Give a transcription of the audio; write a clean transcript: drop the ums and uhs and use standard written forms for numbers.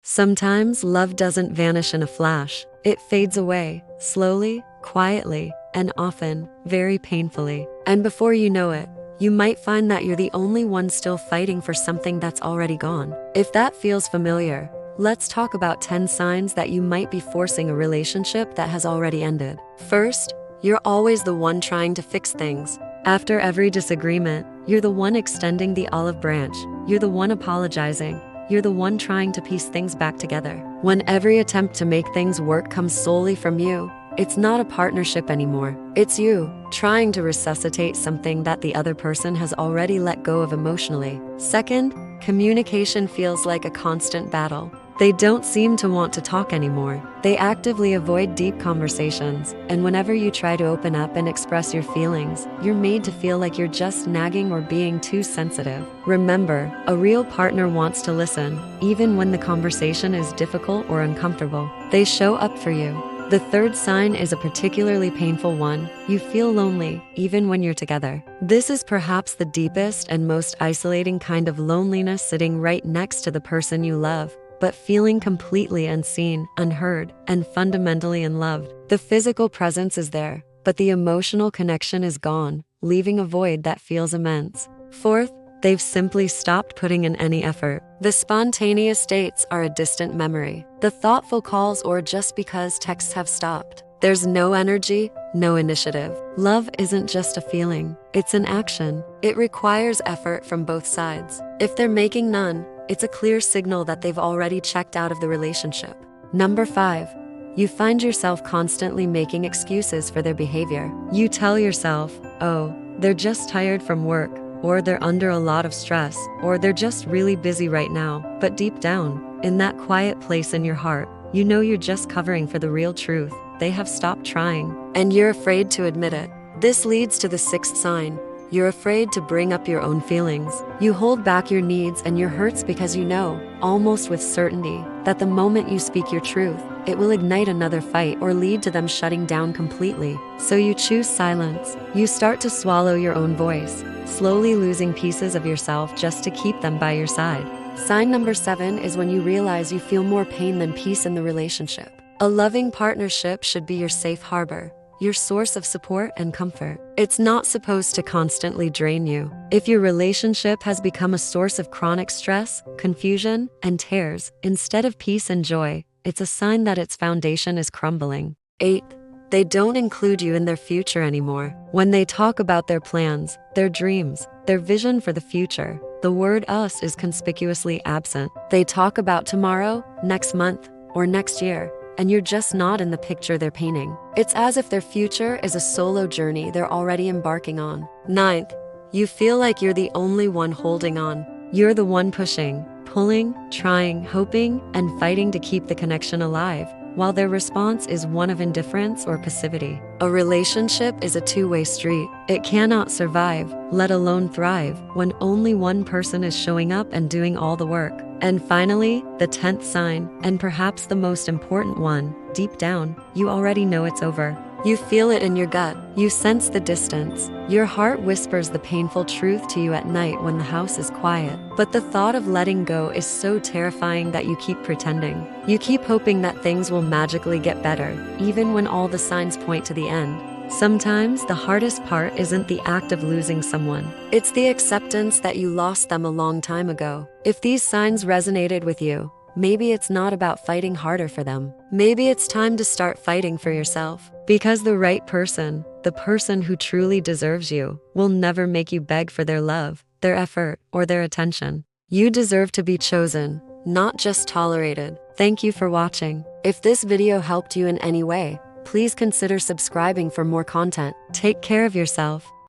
Sometimes love doesn't vanish in a flash. It fades away, slowly, quietly, and often, very painfully. And before you know it, you might find that you're the only one still fighting for something that's already gone. If that feels familiar, let's talk about 10 signs that you might be forcing a relationship that has already ended. First, you're always the one trying to fix things. After every disagreement, you're the one extending the olive branch. You're the one apologizing. You're the one trying to piece things back together. When every attempt to make things work comes solely from you, it's not a partnership anymore. It's you, trying to resuscitate something that the other person has already let go of emotionally. Second, communication feels like a constant battle. They don't seem to want to talk anymore. They actively avoid deep conversations, and whenever you try to open up and express your feelings, you're made to feel like you're just nagging or being too sensitive. Remember, a real partner wants to listen, even when the conversation is difficult or uncomfortable. They show up for you. The third sign is a particularly painful one. You feel lonely, even when you're together. This is perhaps the deepest and most isolating kind of loneliness, sitting right next to the person you love, but feeling completely unseen, unheard, and fundamentally unloved. The physical presence is there, but the emotional connection is gone, leaving a void that feels immense. Fourth, they've simply stopped putting in any effort. The spontaneous dates are a distant memory. The thoughtful calls or just because texts have stopped. There's no energy, no initiative. Love isn't just a feeling, it's an action. It requires effort from both sides. If they're making none, it's a clear signal that they've already checked out of the relationship. Number 5. You find yourself constantly making excuses for their behavior. You tell yourself, oh, they're just tired from work, or they're under a lot of stress, or they're just really busy right now. But deep down, in that quiet place in your heart, you know you're just covering for the real truth. They have stopped trying, and you're afraid to admit it. This leads to the 6th sign. You're afraid to bring up your own feelings. You hold back your needs and your hurts because you know, almost with certainty, that the moment you speak your truth, it will ignite another fight or lead to them shutting down completely. So you choose silence. You start to swallow your own voice, slowly losing pieces of yourself just to keep them by your side. Sign number 7 is when you realize you feel more pain than peace in the relationship. A loving partnership should be your safe harbor, your source of support and comfort. It's not supposed to constantly drain you. If your relationship has become a source of chronic stress, confusion, and tears, instead of peace and joy, it's a sign that its foundation is crumbling. 8. They don't include you in their future anymore. When they talk about their plans, their dreams, their vision for the future, the word us is conspicuously absent. They talk about tomorrow, next month, or next year, and you're just not in the picture they're painting. It's as if their future is a solo journey they're already embarking on. 9th, you feel like you're the only one holding on. You're the one pushing, pulling, trying, hoping, and fighting to keep the connection alive, while their response is one of indifference or passivity. A relationship is a two-way street. It cannot survive, let alone thrive, when only one person is showing up and doing all the work. And finally, the 10th sign, and perhaps the most important one, deep down, you already know it's over. You feel it in your gut. You sense the distance. Your heart whispers the painful truth to you at night when the house is quiet. But the thought of letting go is so terrifying that you keep pretending. You keep hoping that things will magically get better, even when all the signs point to the end. Sometimes the hardest part isn't the act of losing someone. It's the acceptance that you lost them a long time ago. If these signs resonated with you, maybe it's not about fighting harder for them. Maybe it's time to start fighting for yourself. Because the right person, the person who truly deserves you, will never make you beg for their love, their effort, or their attention. You deserve to be chosen, not just tolerated. Thank you for watching. If this video helped you in any way, please consider subscribing for more content. Take care of yourself.